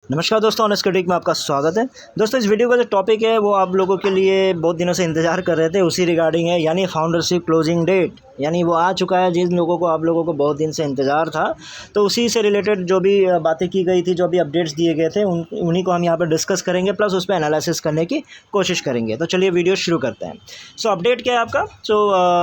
नमस्कार दोस्तों, honest critic में आपका स्वागत है। दोस्तों, इस वीडियो का जो टॉपिक है वो आप लोगों के लिए बहुत दिनों से इंतज़ार कर रहे थे, उसी रिगार्डिंग है, यानी फाउंडरशिप क्लोजिंग डेट। यानी वो आ चुका है, जिन लोगों को आप लोगों को बहुत दिन से इंतज़ार था। तो उसी से रिलेटेड जो भी बातें की गई थी, जो भी अपडेट्स दिए गए थे, उन्हीं को हम यहाँ पर डिस्कस करेंगे, प्लस उस पर एनालिसिस करने की कोशिश करेंगे। तो चलिए वीडियो शुरू करते हैं। सो अपडेट क्या है आपका?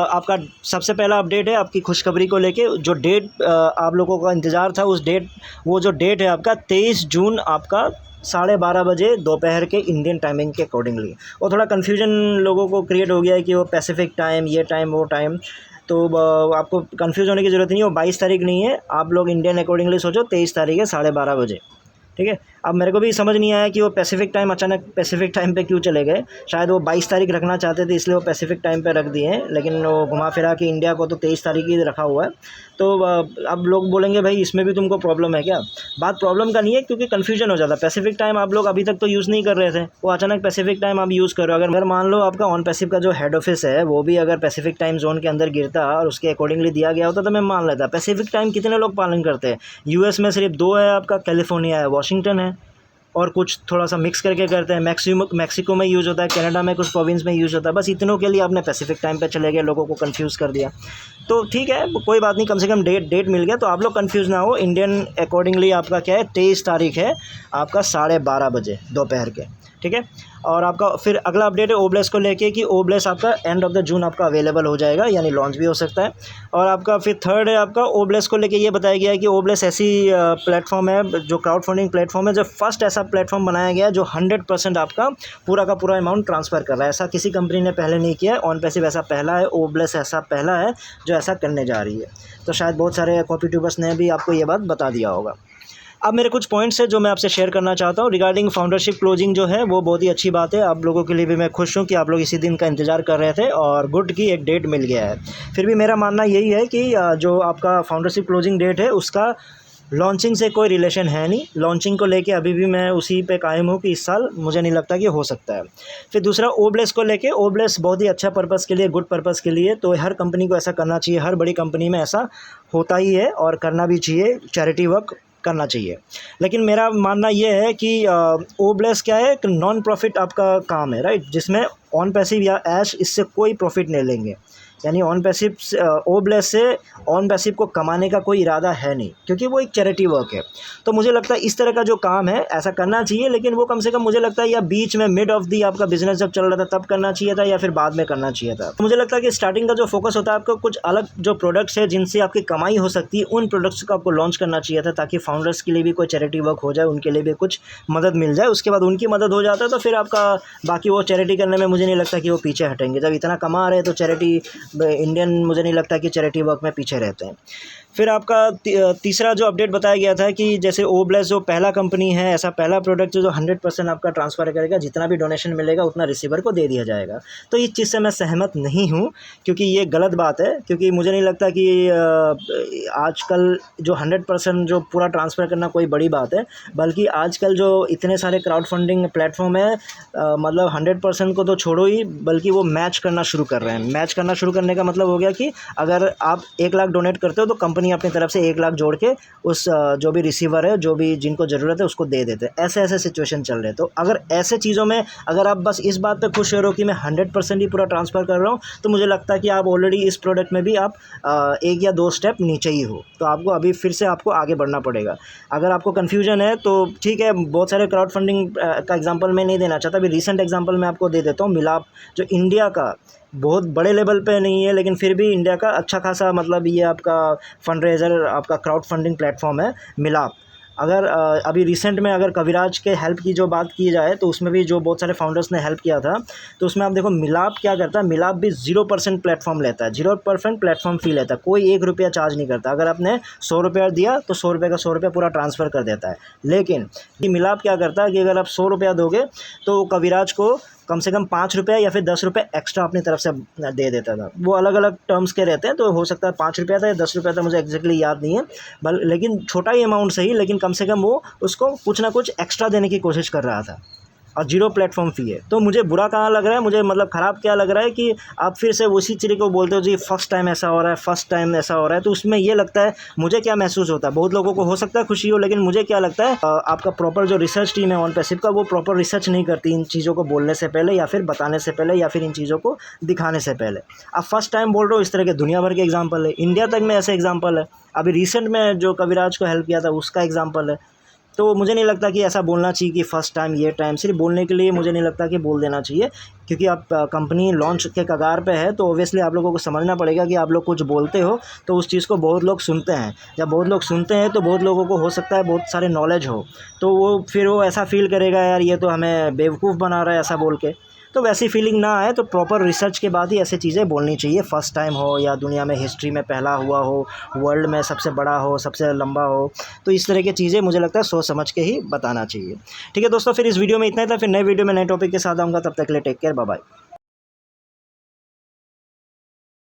आपका सबसे पहला अपडेट है आपकी खुशखबरी को लेके। जो डेट आप लोगों का इंतज़ार था, उस डेट, वो जो डेट है आपका 23 जून आपका 12:30 बजे दोपहर के इंडियन टाइमिंग के अकॉर्डिंगली। और थोड़ा कन्फ्यूजन लोगों को क्रिएट हो गया है कि वो पैसिफिक टाइम, ये टाइम, वो टाइम। तो आपको कन्फ्यूज़ होने की ज़रूरत नहीं है। वो 22 तारीख नहीं है, आप लोग इंडियन अकॉर्डिंगली सोचो, 23 तारीख है 12:30 बजे। ठीक है। अब मेरे को भी समझ नहीं आया कि वो पैसिफिक टाइम अचानक पैसिफिक टाइम पे क्यों चले गए। शायद वो 22 तारीख रखना चाहते थे, इसलिए वो पैसिफिक टाइम पे रख दिए हैं, लेकिन वो घुमा फिरा के इंडिया को तो 23 तारीख ही रखा हुआ है। तो अब लोग बोलेंगे भाई इसमें भी तुमको प्रॉब्लम है क्या? बात प्रॉब्लम का नहीं है, क्योंकि कन्फ्यूजन हो जाता है। पैसिफिक टाइम आप लोग अभी तक तो यूज़ नहीं कर रहे थे, वो अचानक पैसिफिक टाइम आप यूज़ कर रहे हो। अगर मान लो आपका ऑन पैसिव का जो हेड ऑफिस है वो भी अगर पैसिफिक टाइम जोन के अंदर गिरता और उसके अकॉर्डिंगली दिया गया होता तो मैं मान लेता। पैसिफिक टाइम कितने लोग पालन करते हैं? यूएस में सिर्फ 2 है, आपका कैलिफोर्निया है, वाशिंगटन है, और कुछ थोड़ा सा मिक्स करके करते हैं। मैक्सिको में यूज़ होता है, कनाडा में कुछ प्रोविंस में यूज़ होता है। बस इतनों के लिए आपने पैसिफिक टाइम पे चले गए, लोगों को कंफ्यूज कर दिया। तो ठीक है, कोई बात नहीं, कम से कम डेट मिल गया, तो आप लोग कंफ्यूज ना हो। इंडियन अकॉर्डिंगली आपका क्या है, 23 तारीख है आपका 12:30 बजे दोपहर के। ठीक है। और आपका फिर अगला अपडेट है ओब्लेस को लेके कि ओब्लेस आपका एंड ऑफ द जून आपका अवेलेबल हो जाएगा, यानी लॉन्च भी हो सकता है। और आपका फिर थर्ड है आपका ओब्लेस को लेके ये बताया गया है कि ओब्लेस ऐसी प्लेटफॉर्म है, जो क्राउड फंडिंग प्लेटफॉर्म है, जो फर्स्ट ऐसा प्लेटफॉर्म बनाया गया है जो 100% आपका पूरा का पूरा अमाउंट ट्रांसफ़र कर रहा है। ऐसा किसी कंपनी ने पहले नहीं किया है। ऑन पैसिव ऐसा पहला है, ओब्लेस ऐसा पहला है जो ऐसा करने जा रही है। तो शायद बहुत सारे कॉपी ट्यूबर्स ने भी आपको ये बात बता दिया होगा। अब मेरे कुछ पॉइंट्स हैं जो मैं आपसे शेयर करना चाहता हूँ रिगार्डिंग फाउंडरशिप क्लोजिंग। जो है वो बहुत ही अच्छी बात है, आप लोगों के लिए भी मैं खुश हूँ कि आप लोग इसी दिन का इंतज़ार कर रहे थे और गुड की एक डेट मिल गया है। फिर भी मेरा मानना यही है कि जो आपका फाउंडरशिप क्लोजिंग डेट है उसका लॉन्चिंग से कोई रिलेशन है नहीं। लॉन्चिंग को लेके अभी भी मैं उसी पे कायम हूँ कि इस साल मुझे नहीं लगता कि हो सकता है। फिर दूसरा ओब्लेस को लेके, ओब्लेस बहुत ही अच्छा पर्पज़ के लिए, गुड पर्पज़ के लिए, तो हर कंपनी को ऐसा करना चाहिए। हर बड़ी कंपनी में ऐसा होता ही है और करना भी चाहिए, चैरिटी वर्क करना चाहिए। लेकिन मेरा मानना ये है कि ओब्लेस क्या है, एक नॉन प्रॉफिट आपका काम है, राइट, जिसमें ऑन पैसिव या ऐश इससे कोई प्रॉफिट नहीं लेंगे। यानी ऑन पैसिव ओब्लेस से ऑन पैसिव को कमाने का कोई इरादा है नहीं, क्योंकि वो एक चैरिटी वर्क है। तो मुझे लगता है इस तरह का जो काम है ऐसा करना चाहिए, लेकिन वो कम से कम मुझे लगता है या बीच में मिड ऑफ दी आपका बिजनेस जब चल रहा था तब करना चाहिए था, या फिर बाद में करना चाहिए था। तो मुझे लगता है कि स्टार्टिंग का जो फोकस होता है, आपको कुछ अलग जो प्रोडक्ट्स है जिनसे आपकी कमाई हो सकती है, उन प्रोडक्ट्स को आपको लॉन्च करना चाहिए था, ताकि फाउंडर्स के लिए भी कोई चैरिटी वर्क हो जाए, उनके लिए भी कुछ मदद मिल जाए। उसके बाद उनकी मदद हो जाता है तो फिर आपका बाकी वो चैरिटी करने में मुझे नहीं लगता कि वो पीछे हटेंगे। जब इतना कमा रहे हैं तो चैरिटी, इंडियन मुझे नहीं लगता कि चैरिटी वर्क में पीछे रहते हैं। फिर आपका तीसरा जो अपडेट बताया गया था कि जैसे ओब्लेस जो पहला कंपनी है, ऐसा पहला प्रोडक्ट जो 100% आपका ट्रांसफ़र करेगा, जितना भी डोनेशन मिलेगा उतना रिसीवर को दे दिया जाएगा। तो इस चीज़ से मैं सहमत नहीं हूँ, क्योंकि ये गलत बात है। क्योंकि मुझे नहीं लगता कि आजकल जो 100% जो पूरा ट्रांसफ़र करना कोई बड़ी बात है, बल्कि आजकल जो इतने सारे क्राउड फंडिंग प्लेटफॉर्म है, मतलब 100% को तो छोड़ो ही, बल्कि वो मैच करना शुरू कर रहे हैं। मैच करना शुरू करने का मतलब हो गया कि अगर आप 1 लाख डोनेट करते हो तो कंपनी अपनी तरफ से 1 लाख जोड़ के उस जो भी रिसीवर है, जो भी जिनको ज़रूरत है, उसको दे देते हैं। ऐसे ऐसे सिचुएशन चल रहे हैं। तो अगर ऐसे चीज़ों में अगर आप बस इस बात पे खुश हो रहे हो कि मैं 100% ही पूरा ट्रांसफ़र कर रहा हूँ, तो मुझे लगता है कि आप ऑलरेडी इस प्रोडक्ट में भी आप 1 या 2 स्टेप नीचे ही हो। तो आपको अभी फिर से आपको आगे बढ़ना पड़ेगा। अगर आपको कन्फ्यूजन है तो ठीक है, बहुत सारे क्राउड फंडिंग का एग्जाम्पल मैं नहीं देना चाहता। अभी रिसेंट एग्जाम्पल मैं आपको दे देता हूँ। मिलाप, जो इंडिया का बहुत बड़े लेवल पे नहीं है, लेकिन फिर भी इंडिया का अच्छा खासा, मतलब ये आपका फंड रेजर, आपका क्राउड फंडिंग प्लेटफॉर्म है मिलाप। अगर अभी रिसेंट में अगर कविराज के हेल्प की जो बात की जाए तो उसमें भी जो बहुत सारे फाउंडर्स ने हेल्प किया था, तो उसमें आप देखो मिलाप क्या करता है। मिलाप भी 0% प्लेटफॉर्म लेता है, 0% प्लेटफॉर्म फ़ी लेता है, कोई 1 रुपया चार्ज नहीं करता। अगर आपने 100 रुपया दिया तो 100 रुपये का 100 रुपया पूरा ट्रांसफ़र कर देता है। लेकिन ये मिलाप क्या करता है कि अगर आप 100 रुपया दोगे तो कविराज को कम से कम 5 रुपये या फिर 10 रुपये एक्स्ट्रा अपनी तरफ से दे देता था। वो अलग अलग टर्म्स के रहते हैं, तो हो सकता है 5 रुपया था या 10 रुपया था, मुझे एग्जैक्टली याद नहीं है। लेकिन छोटा ही अमाउंट सही, लेकिन कम से कम वो उसको कुछ ना कुछ एक्स्ट्रा देने की कोशिश कर रहा था। और 0 प्लेटफॉर्म फ़ी है। तो मुझे बुरा कहाँ लग रहा है, मुझे मतलब ख़राब क्या लग रहा है कि आप फिर से उसी चीज़ को बोलते हो जी फर्स्ट टाइम ऐसा हो रहा है, फर्स्ट टाइम ऐसा हो रहा है। तो उसमें ये लगता है, मुझे क्या महसूस होता है, बहुत लोगों को हो सकता है खुशी हो, लेकिन मुझे क्या लगता है आपका प्रॉपर जो रिसर्च टीम है OnPassive का, वो प्रॉपर रिसर्च नहीं करती इन चीज़ों को बोलने से पहले या फिर बताने से पहले या फिर इन चीज़ों को दिखाने से पहले। आप फर्स्ट टाइम बोल रहे हो, इस तरह के दुनिया भर के एग्जाम्पल है, इंडिया तक में ऐसे एग्जाम्पल है। अभी रिसेंट में जो कविराज को हेल्प किया था उसका एग्जाम्पल है। तो मुझे नहीं लगता कि ऐसा बोलना चाहिए कि फ़र्स्ट टाइम ये टाइम सिर्फ बोलने के लिए मुझे नहीं लगता कि बोल देना चाहिए, क्योंकि आप कंपनी लॉन्च के कगार पे है। तो ऑब्वियसली आप लोगों को समझना पड़ेगा कि आप लोग कुछ बोलते हो तो उस चीज़ को बहुत लोग सुनते हैं। जब बहुत लोग सुनते हैं तो बहुत लोगों को हो सकता है बहुत सारे नॉलेज हो, तो वो फिर वो ऐसा फ़ील करेगा यार ये तो हमें बेवकूफ़ बना रहा है ऐसा बोल के। तो वैसी फीलिंग ना आए तो प्रॉपर रिसर्च के बाद ही ऐसी चीज़ें बोलनी चाहिए। फ़र्स्ट टाइम हो या दुनिया में हिस्ट्री में पहला हुआ हो, वर्ल्ड में सबसे बड़ा हो, सबसे लंबा हो, तो इस तरह की चीज़ें मुझे लगता है सोच समझ के ही बताना चाहिए। ठीक है दोस्तों, फिर इस वीडियो में इतना ही था। फिर नए वीडियो में नए टॉपिक के साथ आऊँगा, तब तक के लिए टेक केयर, बाय बाय।